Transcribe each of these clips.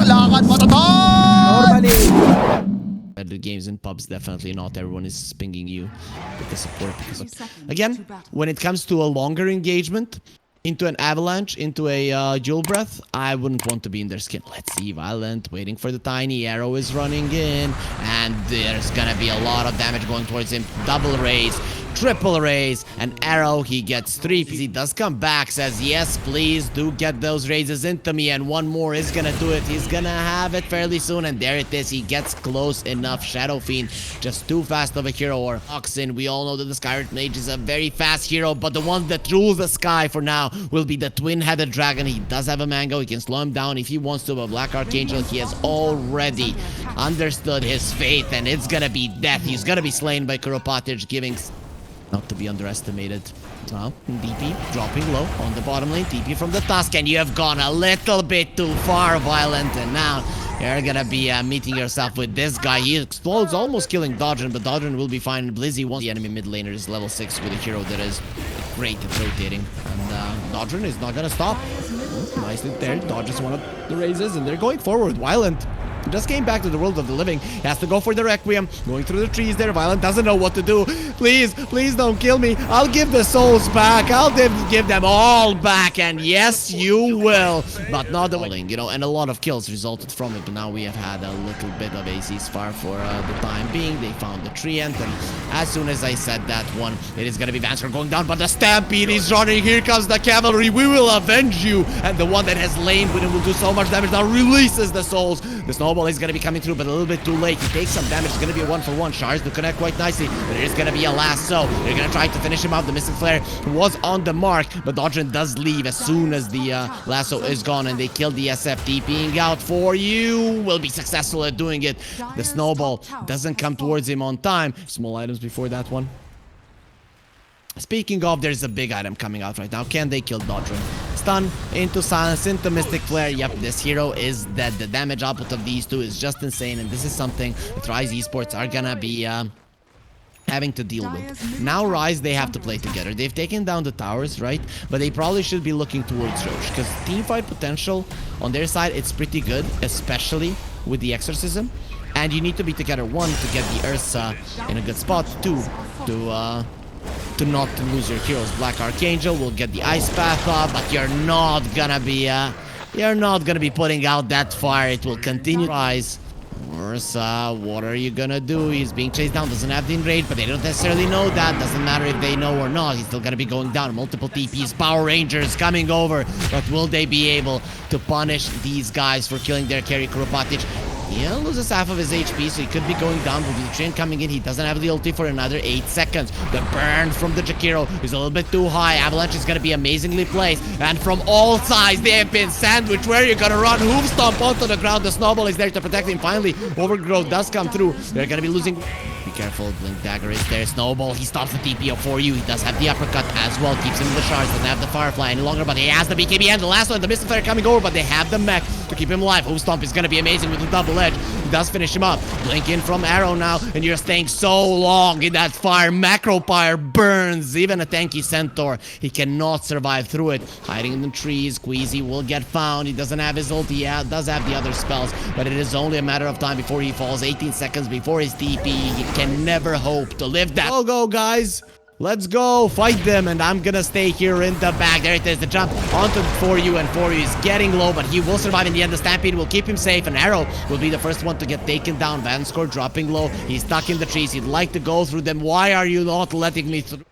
lakad matatag! The games in pubs, definitely not everyone is pinging you with the support. Because again, when it comes to a longer engagement, into an avalanche, into a dual breath, I wouldn't want to be in their skin. Let's see, YNT waiting for the tiny arrow is running in, and there's gonna be a lot of damage going towards him. Double raise, triple raise, an arrow, he gets 3. He does come back, says yes please do get those raises into me, and one more is gonna do it. He's gonna have it fairly soon, and there it is. He gets close enough. Shadow Fiend just too fast of a hero. Or Oxen, we all know that the Skyrit Mage is a very fast hero, but the one that rules the sky for now will be the twin-headed dragon. He does have a mango, he can slow him down if he wants to, but Black Archangel, he has already understood his fate, and it's gonna be death. He's gonna be slain by Kuropatic, giving not to be underestimated. Well, DP dropping low on the bottom lane. TP from the Tusk, and you have gone a little bit too far, YNT, and now you're gonna be meeting yourself with this guy. He explodes, almost killing Dodgen, but Dodgen will be fine. Blizzy wants the enemy mid laner is level 6 with a hero that is great at rotating, and Dodgen is not gonna stop. Nicely there, dodges one of the raises, and they're going forward. YNT just came back to the world of the living. He has to go for the Requiem. Going through the trees there. YNT doesn't know what to do. Please, please don't kill me. I'll give the souls back. I'll give them all back. And yes, you will. But not the willing, you know, and a lot of kills resulted from it. But now we have had a little bit of a ceasefire for the time being. They found the treant, and as soon as I said that one, it is going to be Vansker going down. But the Stampede is running. Here comes the cavalry. We will avenge you. And the one that has lain with him will do so much damage. Now releases the souls. The snowball is going to be coming through, but a little bit too late. He takes some damage. It's going to be a 1-for-1. Shards to connect quite nicely, but it is going to be a lasso. They're going to try to finish him off. The Mystic Flare was on the mark, but Dodgen does leave as soon as the lasso is gone, and they kill the SF. TPing out for you. Will be successful at doing it. The snowball doesn't come towards him on time. Small items before that one. Speaking of, there's a big item coming out right now. Can they kill Dodgen? Stun into silence, into Mystic Flare. Yep, this hero is dead. The damage output of these two is just insane, and this is something that Rise Esports are gonna be having to deal with. Now Rise, they have to play together. They've taken down the towers, right? But they probably should be looking towards Roche, because teamfight potential on their side, it's pretty good, especially with the Exorcism. And you need to be together, 1, to get the Ursa in a good spot, 2, to not lose your heroes. Black Archangel will get the Ice Path off, but you're not gonna be putting out that fire. It will continue to rise. Ursa, what are you gonna do? He's being chased down, doesn't have the enrage, but they don't necessarily know that. Doesn't matter if they know or not. He's still gonna be going down. Multiple TPs, Power Rangers coming over, but will they be able to punish these guys for killing their carry? Kuropatic, he loses half of his HP, so he could be going down. With the train coming in, he doesn't have the ulti for another 8 seconds. The burn from the Jakiro is a little bit too high. Avalanche is going to be amazingly placed, and from all sides they have been sandwiched. Where are you going to run? Hoof stomp onto the ground. The snowball is there to protect him. Finally, Overgrowth does come through. They're going to be losing. Be careful, Blink Dagger is there. Snowball, he stops the TP up for you. He does have the uppercut as well. Keeps him in the shards. Doesn't have the Firefly any longer, but he has the BKB and the last one. The Mystic Flare coming over, but they have the mech to keep him alive. Hoof Stomp is going to be amazing with the double edge. He does finish him up. Blink in from Arrow now, and you're staying so long in that fire. Macro Pyre burns. Even a tanky Centaur, he cannot survive through it. Hiding in the trees. Queasy will get found. He doesn't have his ulti. He does have the other spells, but it is only a matter of time before he falls. 18 seconds before his TP. He can never hope to live that. Go, guys. Let's go fight them, and I'm gonna stay here in the back. There it is, the jump onto For You, and For You is getting low, but he will survive in the end. The Stampede will keep him safe, and Arrow will be the first one to get taken down. Vansker dropping low. He's stuck in the trees. He'd like to go through them. Why are you not letting me through?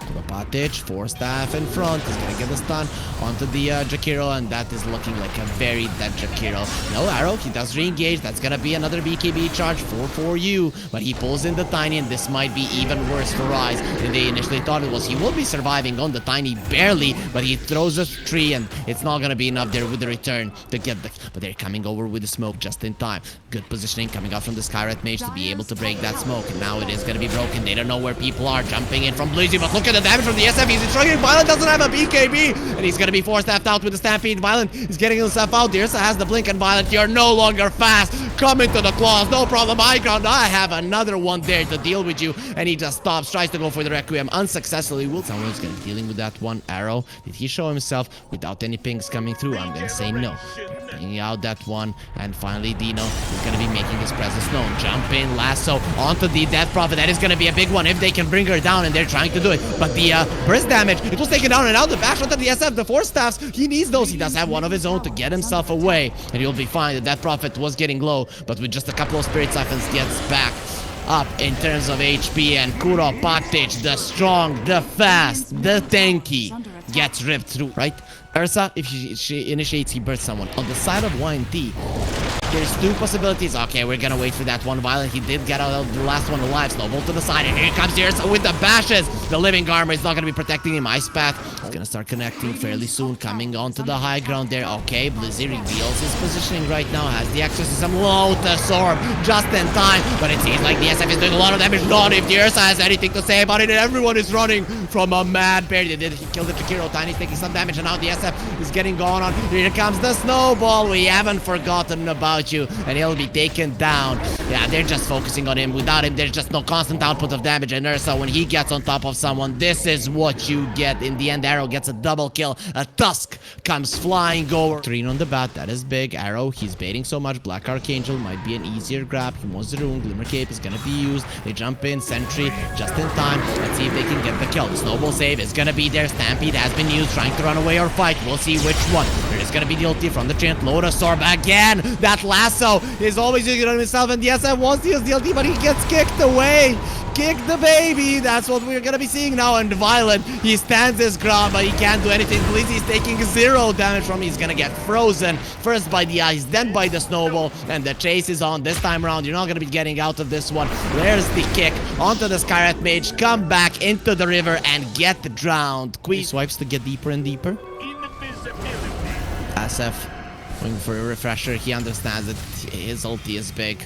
Kuropatic, 4 staff in front. He's gonna get the stun onto the Jakiro, and that is looking like a very dead Jakiro. No Arrow, he does re-engage. That's gonna be another BKB charge for you, but he pulls in the Tiny, and this might be even worse for Rise than they initially thought it was. He will be surviving on the Tiny barely, but he throws a tree, and it's not gonna be enough there with the return to get the... But they're coming over with the smoke just in time. Good positioning coming out from the Skyrit Mage to be able to break that smoke, and now it is gonna be broken. They don't know where people are. Jumping in from Blizzy, but look at the damage damage from the SF. He's struggling. Violent doesn't have a BKB, and he's gonna be forced out with the Stampede. Violent is getting himself out. The Ursa has the blink, and Violent, you're no longer fast. Come into the claws, no problem. High ground. I have another one there to deal with you, and he just stops, tries to go for the Requiem unsuccessfully. Someone's gonna be dealing with that one. Arrow, did he show himself without any pings coming through? I'm gonna say no. Bringing out that one, and finally Dino is gonna be making his presence known. Jump in, lasso onto the Death Prophet. That is gonna be a big one if they can bring her down, and they're trying to do it. But the burst damage, it was taken down, and out the bash onto the SF. The Force Staffs, he needs those. He does have one of his own to get himself away, and he'll be fine. The Death Prophet was getting low, but with just a couple of Spirit Siphons, gets back up in terms of HP, and Kuropatic, the strong, the fast, the tanky, gets ripped through, right? Ursa, if she initiates, he bursts someone. On the side of YNT, there's two possibilities. Okay, we're gonna wait for that one. Violent, he did get out of the last one alive. Snowball to the side, and here comes Ursa with the bashes. The living armor is not gonna be protecting him. Ice Path is gonna start connecting fairly soon, coming onto the high ground there. Okay, Blizzy reveals his positioning right now, has the exorcism. Lotus Orb just in time, but it seems like the SF is doing a lot of damage. Not if the Ursa has anything to say about it, and everyone is running from a mad bear. He killed the Takiro. Tiny's taking some damage, and now the SF is getting going on. Here comes the snowball. We haven't forgotten about you, and he'll be taken down. Yeah, they're just focusing on him. Without him, there's just no constant output of damage. And Ursa, when he gets on top of someone, this is what you get. In the end, Arrow gets a double kill. A Tusk comes flying over. 3 on the bat, that is big. Arrow, he's baiting so much. Black Archangel might be an easier grab. He wants the rune. Glimmer Cape is gonna be used. They jump in. Sentry just in time. Let's see if they can get the kill. The snowball save is gonna be there. Stampede has been used, trying to run away or fight. We'll see which one. There is gonna be the ulti from the Chant. Lotus Orb again. That lasso is always using it on himself, and the SF wants to use the ulti, but he gets kicked away. Kick the baby. That's what we're gonna be seeing now. And Violent, he stands his ground, but he can't do anything. Blizzy's taking 0 damage from him. He's gonna get frozen first by the ice, then by the snowball, and the chase is on. This time around, you're not gonna be getting out of this one. There's the kick onto the Skyrat Mage. Come back into the river and get drowned. Queen swipes to get deeper and deeper. SF going for a refresher. He understands that his ulti is big.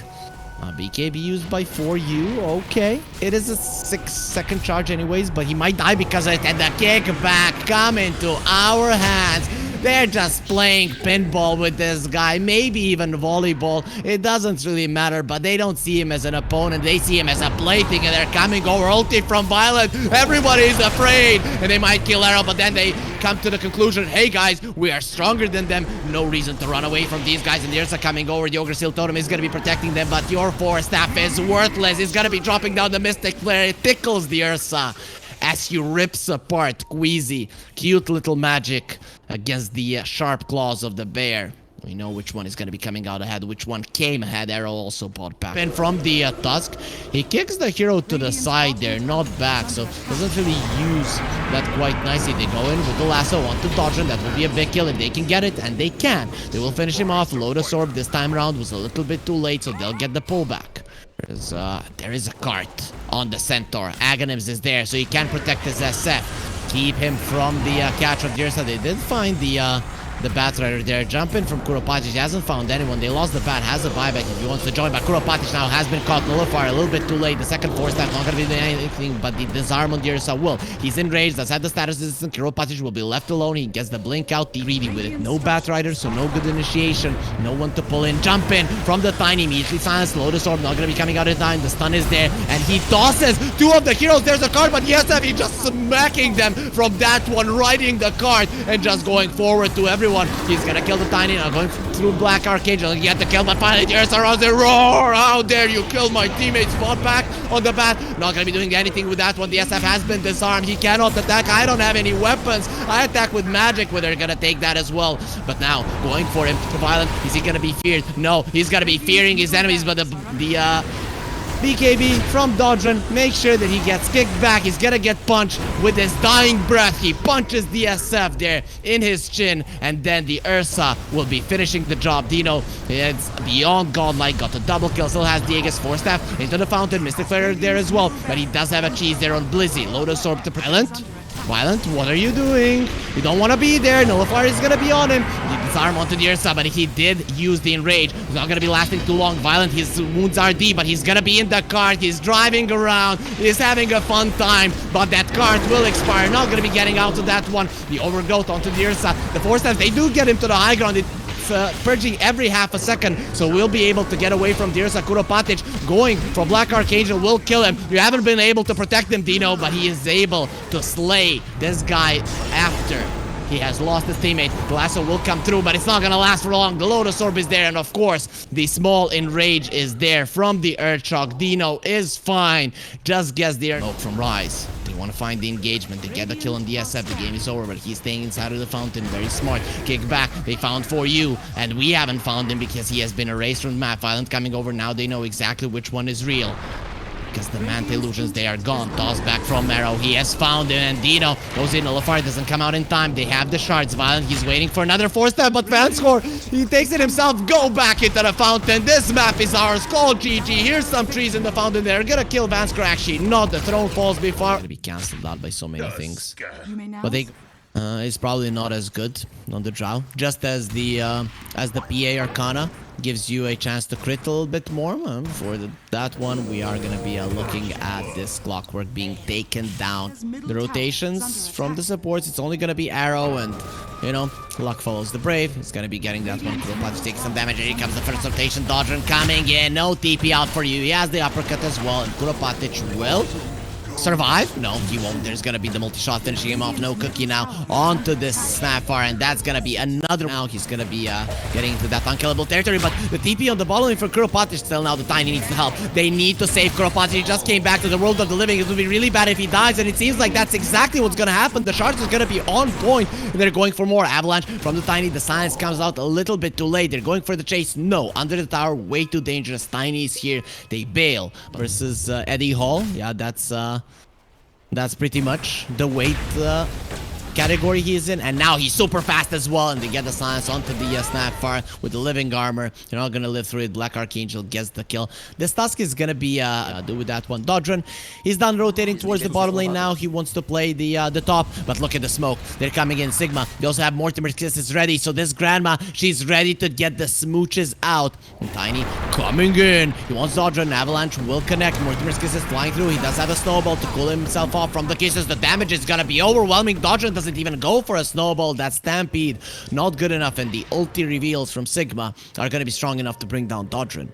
BKB used by 4U. Okay. It is a 6-second charge anyways, but he might die because of it. And the kickback come into our hands. They're just playing pinball with this guy, maybe even volleyball. It doesn't really matter, but they don't see him as an opponent. They see him as a plaything, and they're coming over. Ulti from Violent. Everybody is afraid, and they might kill Arrow, but then they come to the conclusion, hey guys, we are stronger than them. No reason to run away from these guys, and the Ursa coming over. The Ogre Seal Totem is going to be protecting them, but your Force Staff is worthless. It's going to be dropping down the Mystic Flare. It tickles the Ursa as he rips apart Queasy. Cute little magic against the sharp claws of the bear. We know which one is going to be coming out ahead, which one came ahead. Arrow also bought back. And from the Tusk, he kicks the hero to the side there, not back, so doesn't really use that quite nicely. They go in with the lasso onto dodge, and that will be a big kill, and they can get it, and they can. They will finish him off. Lotus Orb this time around was a little bit too late, so they'll get the pullback. There is a cart on the Centaur. Aghanims is there, so he can protect his SF. Keep him from the catch of the Ursa. They did find the Bat Rider there. Jump in from Kuropatic. He hasn't found anyone. They lost the Bat. Has a buyback if he wants to join. But Kuropatic now has been caught. Nullifier a little bit too late. The second Force Staff not going to be doing anything, but the disarm on the Ursa will. He's enraged. That's at the status resistant. Kuropatic will be left alone. He gets the blink out. Greedy with it. No Bat Rider, so no good initiation. No one to pull in. Jump in from the Tiny. Immediately silenced. Lotus Orb not going to be coming out in time. The stun is there, and he tosses 2 of the heroes. There's a card, but yes, he just smacking them from that one, riding the card and just going forward to everyone. He's gonna kill the Tiny, now going through Black Archangel. He get the kill, but finally the Ursa runs and roar! How dare you kill my teammates? Fought back on the Bat. Not gonna be doing anything with that one. The SF has been disarmed. He cannot attack. I don't have any weapons. I attack with magic, where they're gonna take that as well. But now, going for him. The Violent, is he gonna be feared? No, he's gonna be fearing his enemies, but the BKB from Dodgen, make sure that he gets kicked back. He's gonna get punched with his dying breath. He punches the SF there in his chin, and then the Ursa will be finishing the job. Dino, it's beyond godlike, got a double kill, still has the Aegis Force Staff into the fountain. Mystic Flare there as well, but he does have a cheese there on Blizzy. Lotus Orb to Violent. Violent, what are you doing? You don't want to be there. Nullifier is gonna be on him. He disarm onto the Ursa, but he did use the enrage. He's not gonna be lasting too long. Violent, his wounds are deep, but he's gonna be in the cart. He's driving around. He's having a fun time, but that cart will expire. Not gonna be getting out of that one. The overgrowth onto the Ursa. The force stance, they do get him to the high ground. Purging every half a second, so we'll be able to get away from Dirsa. Kuropatic going for Black Archangel will kill him. You haven't been able to protect him, Dino, but he is able to slay this guy after he has lost his teammate. The lasso will come through, but it's not gonna last for long. The Lotus Orb is there, and of course, the small enrage is there from the Earthshock. Dino is fine. Just gets the Earthshock from Rise. They want to find the engagement. They get the kill on the SF. The game is over, but he's staying inside of the fountain. Very smart. Kick back. They found for you, and we haven't found him because he has been erased from the map. Violent coming over now. They know exactly which one is real. Because the Manta illusions, they are gone. Toss back from Arrow. He has found him, and Dino goes in. Nullifier doesn't come out in time. They have the shards. Violent, he's waiting for another 4-step, but Fanscore, he takes it himself. Go back into the fountain. This map is ours. Call GG. Here's some trees in the fountain. They're gonna kill Vanscore. Actually, not the throne falls before. Gonna be cancelled out by so many things. But they... it's probably not as good on the draw. Just as the PA Arcana gives you a chance to crit a little bit more. For that one, we are going to be looking at this Clockwork being taken down. The rotations from the supports, it's only going to be Arrow and, you know, luck follows the brave. It's going to be getting that one. Kuropatic takes some damage. Here comes the first rotation. Dodron coming in. No TP out for you. He has the uppercut as well, and Kuropatic will survive? No, he won't. There's gonna be the multi-shot finishing him off. No cookie now onto this Snapfire, and that's gonna be another. Now he's gonna be getting into that unkillable territory, but the TP on the bottom lane for Kuropatic still now. The Tiny needs the help. They need to save Kuropatic. He just came back to the world of the living. It would be really bad if he dies, and it seems like that's exactly what's gonna happen. The shards are gonna be on point, and they're going for more. Avalanche from the Tiny. The silence comes out a little bit too late. They're going for the chase. No, under the tower, way too dangerous. Tiny is here. They bail versus Eddie Hall. Yeah, that's pretty much the weight category he's in, and now he's super fast as well, and they get the silence onto the Snapfire with the living armor. They're not gonna live through it. Black Archangel gets the kill. This Tusk is gonna be do with that one. Dodron, he's done rotating towards the bottom lane now. He wants to play the top, but look at the smoke. They're coming in. Sigma, they also have Mortimer's Kiss is ready, so this grandma, she's ready to get the smooches out. And Tiny coming in. He wants Dodron. Avalanche will connect. Mortimer's Kiss is flying through. He does have a snowball to cool himself off from the kisses. The damage is gonna be overwhelming. Dodron doesn't even go for a snowball. That Stampede not good enough, and the ulti reveals from Sigma are going to be strong enough to bring down Dodron.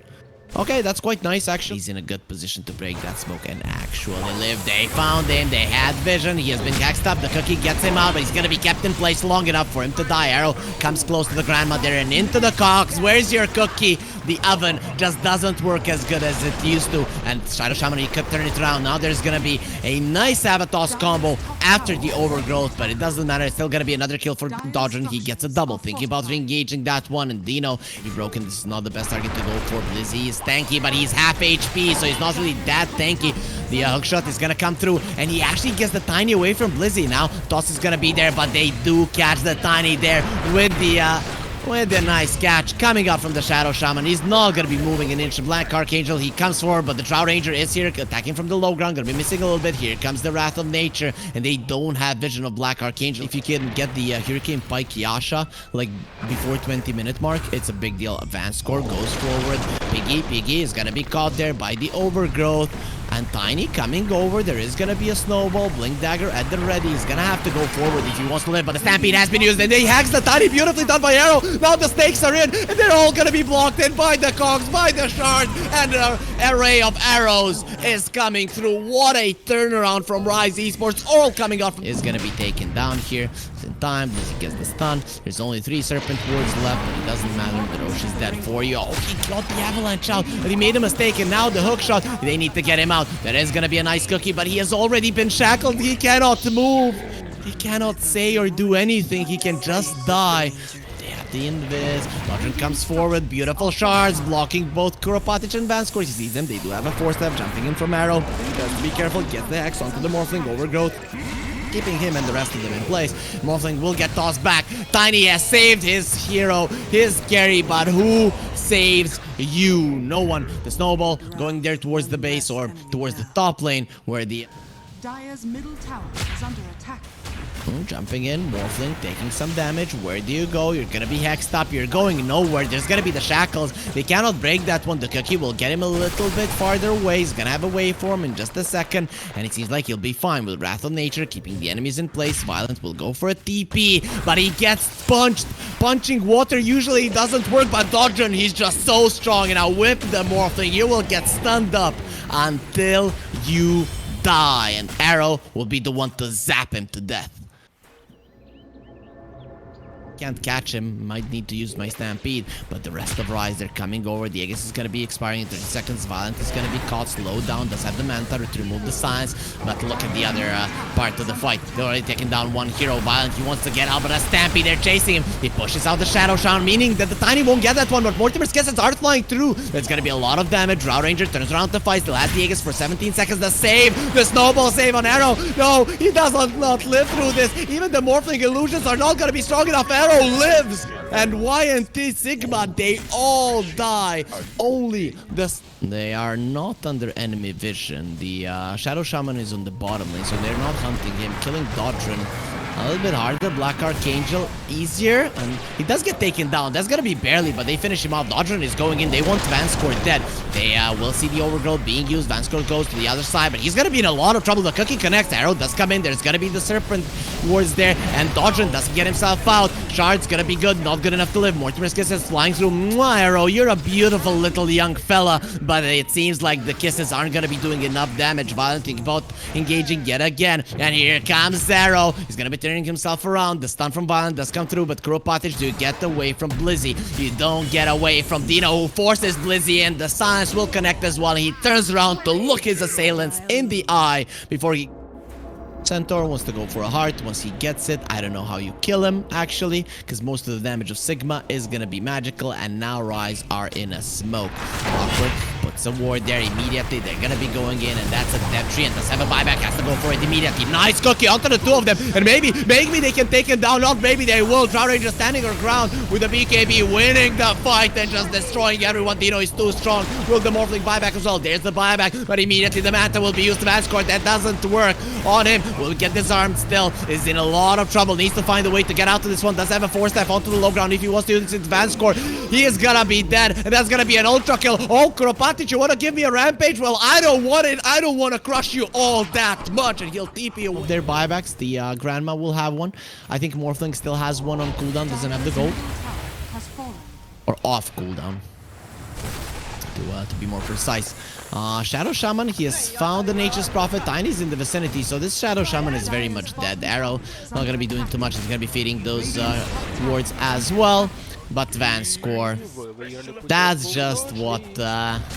Okay, that's quite nice, actually. He's in a good position to break that smoke and actually live. They found him. They had vision. He has been hexed up. The cookie gets him out, but he's going to be kept in place long enough for him to die. Arrow comes close to the grandmother and into the cocks. Where's your cookie? The oven just doesn't work as good as it used to. And Shadow Shaman, he could turn it around. Now there's going to be a nice Avatos combo after the overgrowth, but it doesn't matter. It's still going to be another kill for Dodron. He gets a double. Thinking about re-engaging that one, and Dino, he broken. This is not the best target to go for. Blizzy is tanky, but he's half HP, so he's not really that tanky. The hookshot is gonna come through, and he actually gets the Tiny away from Blizzy. Now Toss is gonna be there, but they do catch the Tiny there with the nice catch coming out from the Shadow Shaman. He's not gonna be moving an inch. Black Archangel, he comes forward, but the Drow Ranger is here attacking from the low ground. Gonna be missing a little bit. Here comes the Wrath of Nature, and they don't have vision of Black Archangel. If you can get the Hurricane Pike Yasha like before 20-minute mark, it's a big deal. Advance score goes forward. Piggy is gonna be caught there by the overgrowth. And Tiny coming over. There is gonna be a snowball. Blink Dagger at the ready. He's gonna have to go forward if he wants to live, but the Stampede has been used, and they hacks the Tiny. Beautifully done by Arrow. Now the stakes are in, and they're all gonna be blocked in by the cogs, by the shard, and an array of arrows is coming through. What a turnaround from Rise Esports. All coming off is gonna be taken down here. In time, Blizzy gets the stun. There's only 3 Serpent Wards left, but it doesn't matter. The Roche is dead for you. Oh, he got the Avalanche out, but he made a mistake, and now the hookshot. They need to get him out. There is gonna be a nice cookie, but he has already been shackled. He cannot move. He cannot say or do anything. He can just die. They have the invis. Dodron comes forward. Beautiful shards blocking both Kuropatic and Vanscore. He sees them. They do have a 4-step jumping in from Arrow. He does to be careful. Get the Hex onto the Morphling. Overgrowth, keeping him and the rest of them in place. Morphling will get tossed back. Tiny has saved his hero, his carry, but who saves you? No one. The snowball going there towards the base or towards the top lane where the Dire's middle tower is under attack. Jumping in, Morphling taking some damage. Where do you go? You're gonna be hexed up. You're going nowhere. There's gonna be the shackles. They cannot break that one. The cookie will get him a little bit farther away. He's gonna have a waveform in just a second. And it seems like he'll be fine with Wrath of Nature, keeping the enemies in place. Violent will go for a TP, but he gets punched. Punching water usually doesn't work, but Dodgen, he's just so strong. And I'll whip the Morphling. You will get stunned up until you die. And Arrow will be the one to zap him to death. Can't catch him, might need to use my Stampede, but the rest of Rise, they're coming over. The Aegis is gonna be expiring in 30 seconds. Violent is gonna be caught, slowed down, does have the Manta to remove the signs, but look at the other part of the fight. They're already taking down one hero. Violent, he wants to get out, but a Stampede, they're chasing him. He pushes out the Shadow Shower, meaning that the Tiny won't get that one, but Mortimer's Kisses are flying through. There's gonna be a lot of damage. Drow Ranger turns around to fight, still has the Aegis for 17 seconds. The save, the snowball save on Arrow. No, he does not live through this. Even the Morphling illusions are not gonna be strong enough. Arrow lives, and YNT Sigma, they all die. Only they are not under enemy vision. The Shadow Shaman is on the bottom lane, so they're not hunting him. Killing Dodron a little bit harder. Black Archangel easier, and he does get taken down. That's gonna be barely, but they finish him off. Dodron is going in. They want Vanscore dead. They will see the Overgrowth being used. Vanscore goes to the other side, but he's gonna be in a lot of trouble. The cookie connects. Arrow does come in. There's gonna be the Serpent Wards there, and Dodron doesn't get himself out. Shard's gonna be good, not good enough to live. Mortimer's Kisses flying through. Mwah, Arrow, you're a beautiful little young fella, but it seems like the kisses aren't gonna be doing enough damage. Violent about engaging yet again, and here comes Arrow. He's gonna be turning himself around. The stun from Violent does come through, but Kuropatic, do you get away from Blizzy? You don't get away from Dino, who forces Blizzy in. The silence will connect as well. He turns around to look his assailants in the eye before he... Centaur wants to go for a heart. Once he gets it, I don't know how you kill him, actually, because most of the damage of Sigma is gonna be magical, and now Rise are in a smoke. Awkward puts a ward there immediately. They're gonna be going in, and that's a death tree, and does have a buyback, has to go for it immediately. Nice cookie onto the two of them, and maybe they can take him down. Not maybe they will. Drow Ranger standing her ground with the BKB, winning the fight and just destroying everyone. Dino is too strong. Will the Morphling buyback as well? There's the buyback, but immediately the Manta will be used to Vanscore. That doesn't work on him. Will get disarmed still. Is in a lot of trouble. Needs to find a way to get out of this one. Does have a 4-step onto the low ground. If he wants to use his Vanscore, he is gonna be dead. And that's gonna be an ultra kill. Oh, Kuropatic, you wanna give me a rampage? Well, I don't want it. I don't wanna crush you all that much. And he'll TP away. Their buybacks. The Grandma will have one. I think Morphling still has one on cooldown. Doesn't have the gold. Or off cooldown. To be more precise. Shadow Shaman, he has found the Nature's Prophet. Tiny's in the vicinity, so this Shadow Shaman is very much dead. Arrow not gonna be doing too much. He's gonna be feeding those wards as well. But Vanscore, that's just what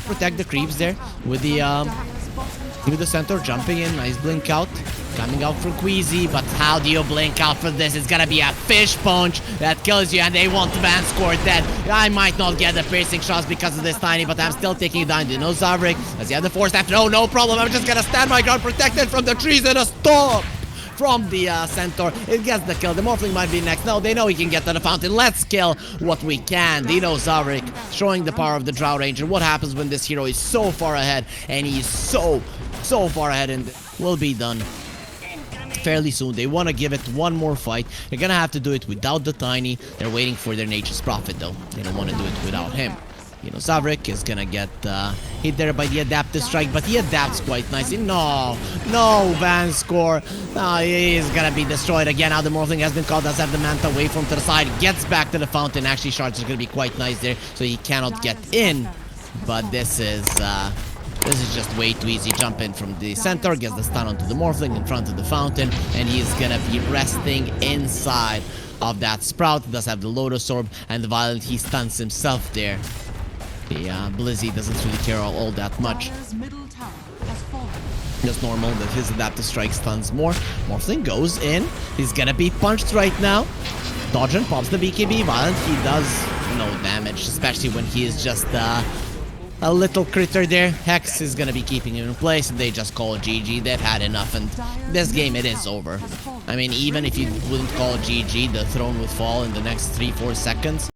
protect the creeps there with the centaur jumping in. Nice blink out. Coming out from Queasy, but how do you blink out for this? It's gonna be a fish punch that kills you, and they want Vanscore dead. I might not get the piercing shots because of this Tiny, but I'm still taking it down. Dino Zavrik, does he have the force after? Oh, no problem. I'm just gonna stand my ground, protected from the trees, and a stop from the Centaur. It gets the kill. The Morphling might be next. No, they know he can get to the fountain. Let's kill what we can. Dino Zavrik showing the power of the Drow Ranger. What happens when this hero is so far ahead, and he's so far ahead, and will be done fairly soon. They want to give it one more fight. They're gonna have to do it without the Tiny. They're waiting for their Nature's Prophet, though. They don't want to do it without him. You know, Zavrik is gonna get hit there by the Adaptive Strike, but he adapts quite nicely. No, Vanscore. No, he is gonna be destroyed again. Now the Morphling has been called. Does have the Manta away from to the side. Gets back to the fountain. Actually, Shards is gonna be quite nice there, so he cannot get in. But this is just way too easy. Jump in from the center, gets the stun onto the Morphling in front of the fountain, and he's gonna be resting inside of that Sprout. Does have the Lotus Orb, and the Violent, he stuns himself there. The Blizzy doesn't really care all that much. Just normal that his Adaptive Strike stuns more. Morphling goes in. He's gonna be punched right now. Dodgen pops the BKB. Violent, he does no damage, especially when he is just a little critter there. Hex is gonna be keeping him in place, and they just call GG. They've had enough, and this game, it is over. I mean, even if you wouldn't call GG, the throne would fall in the next 3-4 seconds.